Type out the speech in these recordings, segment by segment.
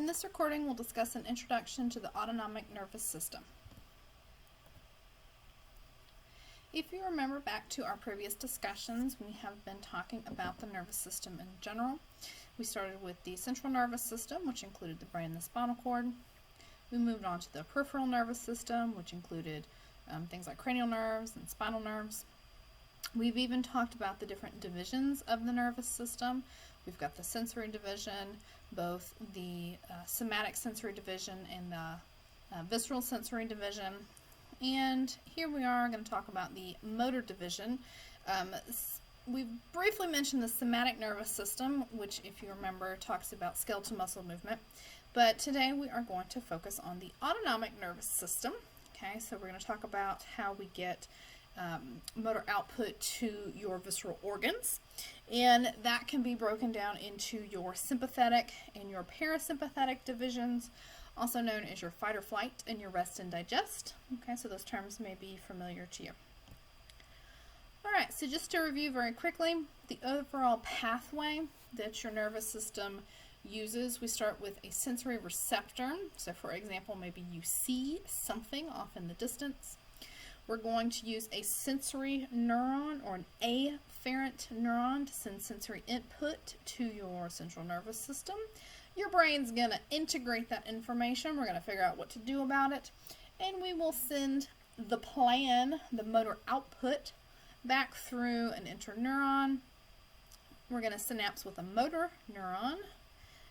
In this recording, we'll discuss an introduction to the autonomic nervous system. If you remember back to our previous discussions, we have been talking about the nervous system in general. We started with the central nervous system, which included the brain and the spinal cord. We moved on to the peripheral nervous system, which included things like cranial nerves and spinal nerves. We've even talked about the different divisions of the nervous system. We've got the sensory division, both the somatic sensory division and the visceral sensory division. And here we are going to talk about the motor division. We've briefly mentioned the somatic nervous system, which, if you remember, talks about skeletal muscle movement. But today we are going to focus on the autonomic nervous system. Okay, so we're going to talk about how we get motor output to your visceral organs, and that can be broken down into your sympathetic and your parasympathetic divisions, also known as your fight or flight and your rest and digest. Okay, so those terms may be familiar to you. Alright, so just to review very quickly, the overall pathway that your nervous system uses, we start with a sensory receptor. So for example, maybe you see something off in the distance. We're going to use a sensory neuron or an afferent neuron to send sensory input to your central nervous system. Your brain's going to integrate that information. We're going to figure out what to do about it. And we will send the plan, the motor output, back through an interneuron. We're going to synapse with a motor neuron.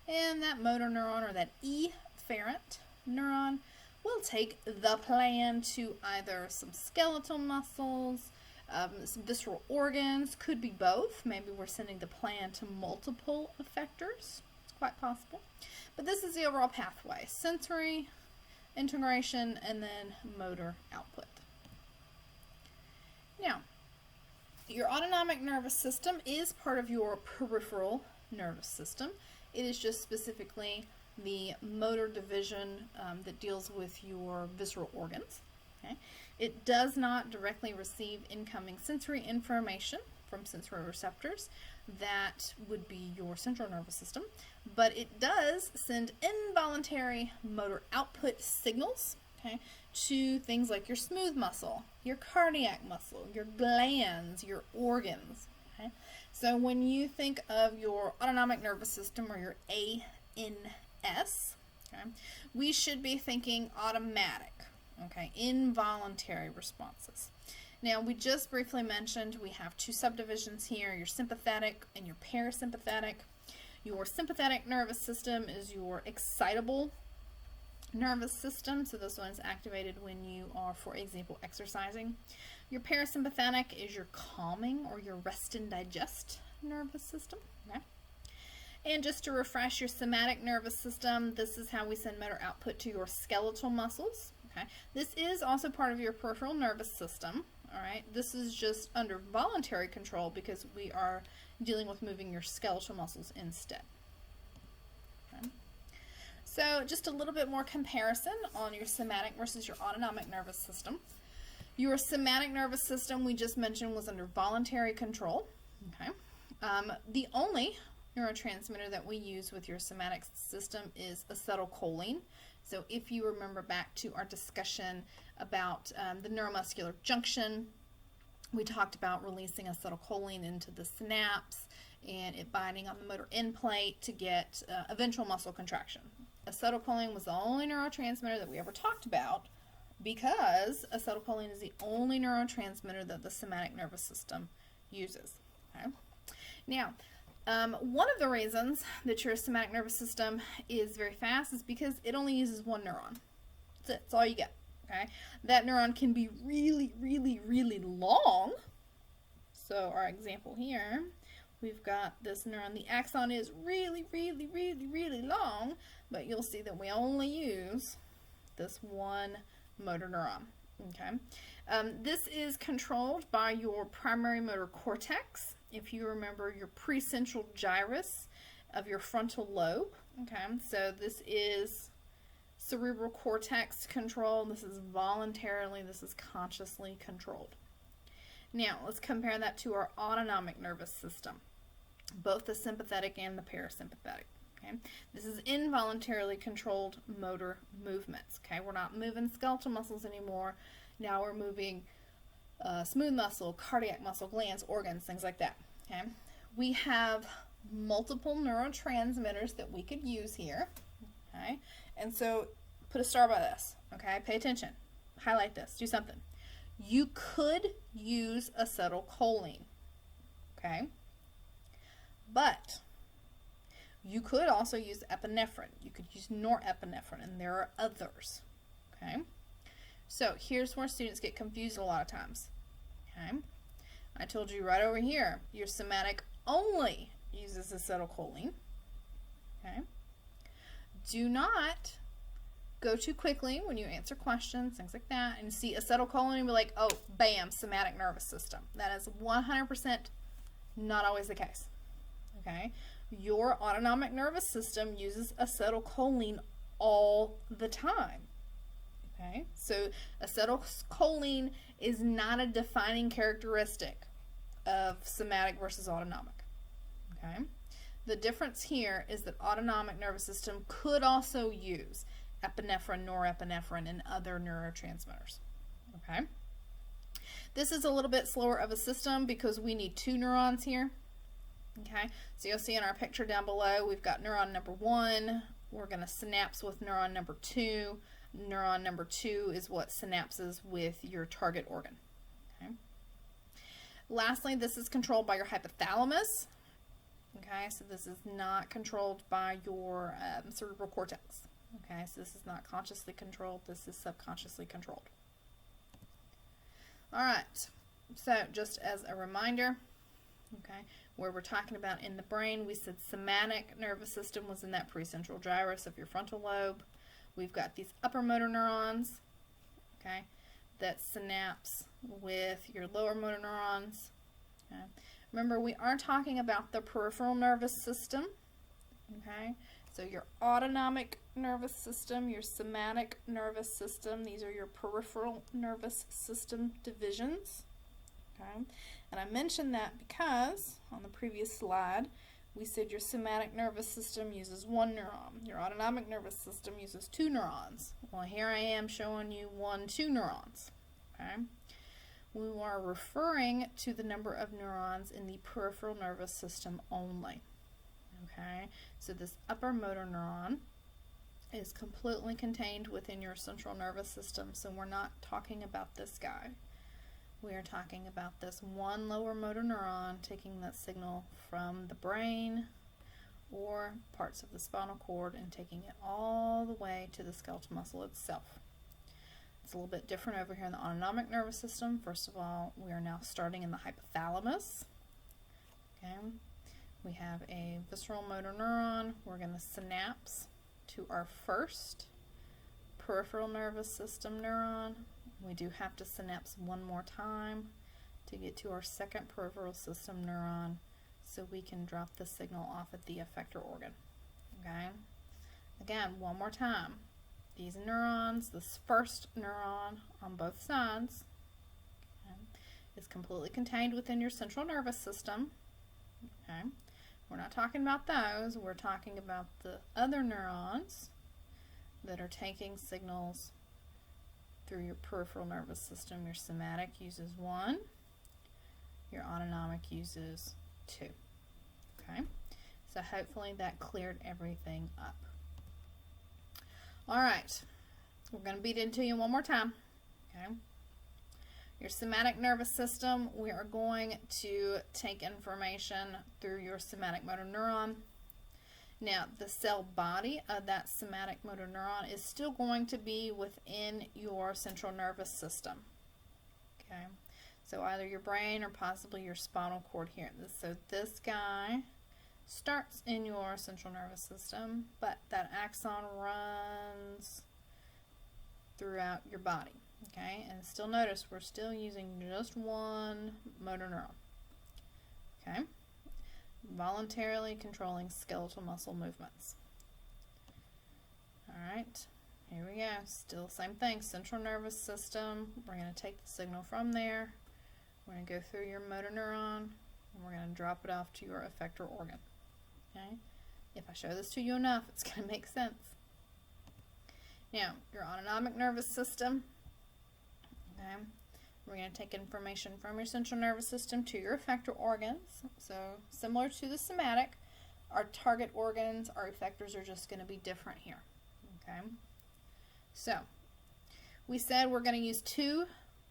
And that motor neuron, or that efferent neuron, we'll take the plan to either some skeletal muscles, some visceral organs, could be both. Maybe we're sending the plan to multiple effectors. It's quite possible. But this is the overall pathway: sensory integration and then motor output. Now, your autonomic nervous system is part of your peripheral nervous system. It is just specifically the motor division that deals with your visceral organs. Okay? It does not directly receive incoming sensory information from sensory receptors. That would be your central nervous system. But it does send involuntary motor output signals, okay, to things like your smooth muscle, your cardiac muscle, your glands, your organs. Okay? So when you think of your autonomic nervous system, or your ANS, okay, we should be thinking automatic, okay, involuntary responses. Now, we just briefly mentioned we have two subdivisions here, your sympathetic and your parasympathetic. Your sympathetic nervous system is your excitable nervous system, so this one is activated when you are, for example, exercising. Your parasympathetic is your calming or your rest and digest nervous system. Okay? And just to refresh your somatic nervous system, this is how we send motor output to your skeletal muscles. Okay? This is also part of your peripheral nervous system. All right? This is just under voluntary control because we are dealing with moving your skeletal muscles instead. Okay? So just a little bit more comparison on your somatic versus your autonomic nervous system. Your somatic nervous system, we just mentioned, was under voluntary control. Okay? The only neurotransmitter that we use with your somatic system is acetylcholine. So if you remember back to our discussion about the neuromuscular junction, we talked about releasing acetylcholine into the synapse and it binding on the motor end plate to get eventual muscle contraction. Acetylcholine was the only neurotransmitter that we ever talked about because acetylcholine is the only neurotransmitter that the somatic nervous system uses. Okay? Now, one of the reasons that your somatic nervous system is very fast is because it only uses one neuron. That's it. That's all you get. Okay? That neuron can be really, really, really long. So our example here, we've got this neuron. The axon is really, really, really, really long, but you'll see that we only use this one motor neuron. Okay? This is controlled by your primary motor cortex. If you remember your precentral gyrus of your frontal lobe. Okay, so this is cerebral cortex control. This is voluntarily, this is consciously controlled. Now, let's compare that to our autonomic nervous system, both the sympathetic and the parasympathetic. Okay? This is involuntarily controlled motor movements. Okay? We're not moving skeletal muscles anymore. Now we're moving smooth muscle, cardiac muscle, glands, organs, things like that. Okay? We have multiple neurotransmitters that we could use here. Okay? And so put a star by this. Okay? Pay attention. Highlight this. Do something. You could use acetylcholine. Okay? But you could also use epinephrine. You could use norepinephrine, and there are others. Okay? So here's where students get confused a lot of times. Okay? I told you right over here, your somatic only uses acetylcholine. Okay? Do not go too quickly when you answer questions, things like that, and see acetylcholine and be like, oh, bam, somatic nervous system. That is 100% not always the case. Okay? Your autonomic nervous system uses acetylcholine all the time. Okay? So acetylcholine is not a defining characteristic of somatic versus autonomic. Okay? The difference here is that autonomic nervous system could also use epinephrine, norepinephrine, and other neurotransmitters. Okay? This is a little bit slower of a system because we need 2 neurons here. Okay? So you'll see in our picture down below, we've got neuron number 1. We're going to synapse with neuron number 2. Neuron number 2 is what synapses with your target organ. Okay? Lastly, this is controlled by your hypothalamus. Okay, so this is not controlled by your cerebral cortex. Okay, so this is not consciously controlled, this is subconsciously controlled. Alright, so just as a reminder, okay, where we're talking about in the brain, we said somatic nervous system was in that precentral gyrus of your frontal lobe. We've got these upper motor neurons, okay, that synapse with your lower motor neurons. Okay. Remember, we are talking about the peripheral nervous system, okay? So your autonomic nervous system, your somatic nervous system, these are your peripheral nervous system divisions, okay? And I mentioned that because on the previous slide, we said your somatic nervous system uses 1 neuron. Your autonomic nervous system uses 2 neurons. Well, here I am showing you 2 neurons. Okay? We are referring to the number of neurons in the peripheral nervous system only. Okay? So this upper motor neuron is completely contained within your central nervous system, so we're not talking about this guy. We are talking about this 1 lower motor neuron taking that signal from the brain or parts of the spinal cord and taking it all the way to the skeletal muscle itself. It's a little bit different over here in the autonomic nervous system. First of all, we are now starting in the hypothalamus. Okay. We have a visceral motor neuron. We're going to synapse to our first peripheral nervous system neuron. We do have to synapse 1 more time to get to our second peripheral system neuron so we can drop the signal off at the effector organ. Okay? Again, 1 more time. These neurons, this first neuron on both sides, okay, is completely contained within your central nervous system. Okay? We're not talking about those. We're talking about the other neurons that are taking signals through your peripheral nervous system. Your somatic uses 1. Your autonomic uses 2. Okay? So hopefully that cleared everything up. Alright, we're going to beat into you 1 more time. Okay? Your somatic nervous system, we are going to take information through your somatic motor neuron. Now, the cell body of that somatic motor neuron is still going to be within your central nervous system. Okay? So either your brain or possibly your spinal cord here. So this guy starts in your central nervous system, but that axon runs throughout your body. Okay, and still notice we're still using just 1 motor neuron. Okay, voluntarily controlling skeletal muscle movements. Alright, here we go. Still same thing, central nervous system. We're going to take the signal from there. We're going to go through your motor neuron, and we're going to drop it off to your effector organ. Okay, If I show this to you enough, it's going to make sense. Now, your autonomic nervous system, okay, we're going to take information from your central nervous system to your effector organs. So, similar to the somatic, our target organs, our effectors are just going to be different here. Okay, so we said we're going to use two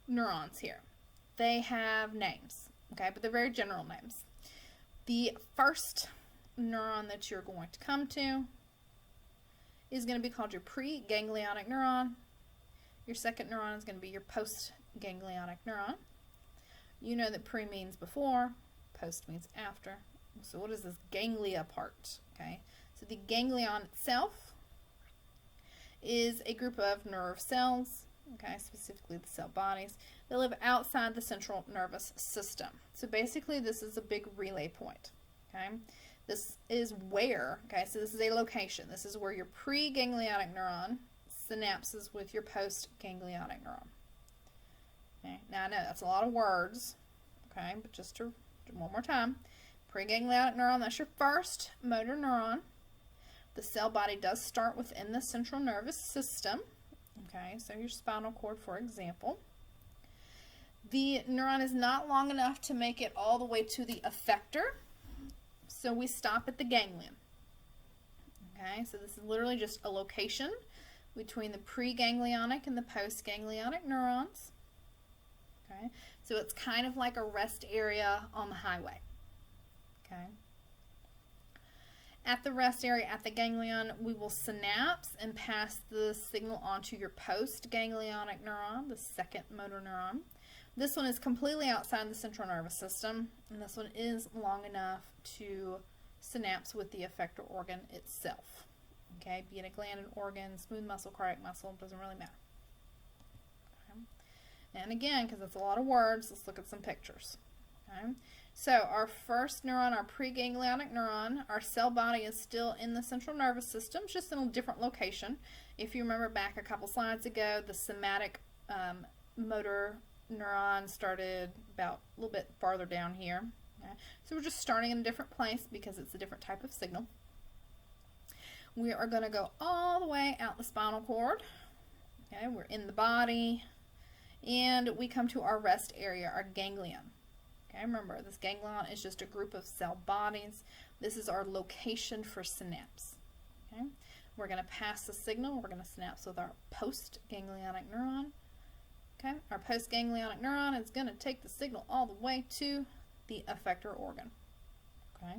neurons here. They have names, okay, but they're very general names. The first neuron that you're going to come to is going to be called your preganglionic neuron. Your second neuron is going to be your postganglionic neuron. You know that pre means before, post means after. So what is this ganglia part? Okay, so the ganglion itself is a group of nerve cells, okay, specifically the cell bodies, that live outside the central nervous system. So basically this is a big relay point, okay? This is where, okay, so this is a location. This is where your preganglionic neuron synapses with your postganglionic neuron. Okay, now I know that's a lot of words, okay, but just to one more time. Preganglionic neuron, that's your first motor neuron. The cell body does start within the central nervous system. Okay, so your spinal cord, for example. The neuron is not long enough to make it all the way to the effector, so we stop at the ganglion. Okay, so this is literally just a location between the preganglionic and the postganglionic neurons. Okay, so it's kind of like a rest area on the highway. Okay. At the rest area, at the ganglion, we will synapse and pass the signal onto your postganglionic neuron, the second motor neuron. This one is completely outside the central nervous system, and this one is long enough to synapse with the effector organ itself. Okay, be it a glanded organ, smooth muscle, cardiac muscle, doesn't really matter. Okay. And again, because it's a lot of words, let's look at some pictures. Okay. So our first neuron, our preganglionic neuron, our cell body is still in the central nervous system, just in a different location. If you remember back a couple slides ago, the somatic motor neuron started about a little bit farther down here. Okay. So we're just starting in a different place because it's a different type of signal. We are going to go all the way out the spinal cord. Okay, we're in the body, and we come to our rest area, our ganglion. Okay, remember, this ganglion is just a group of cell bodies. This is our location for synapse. Okay, we're going to pass the signal. We're going to synapse with our postganglionic neuron. Okay, our postganglionic neuron is going to take the signal all the way to the effector organ. Okay.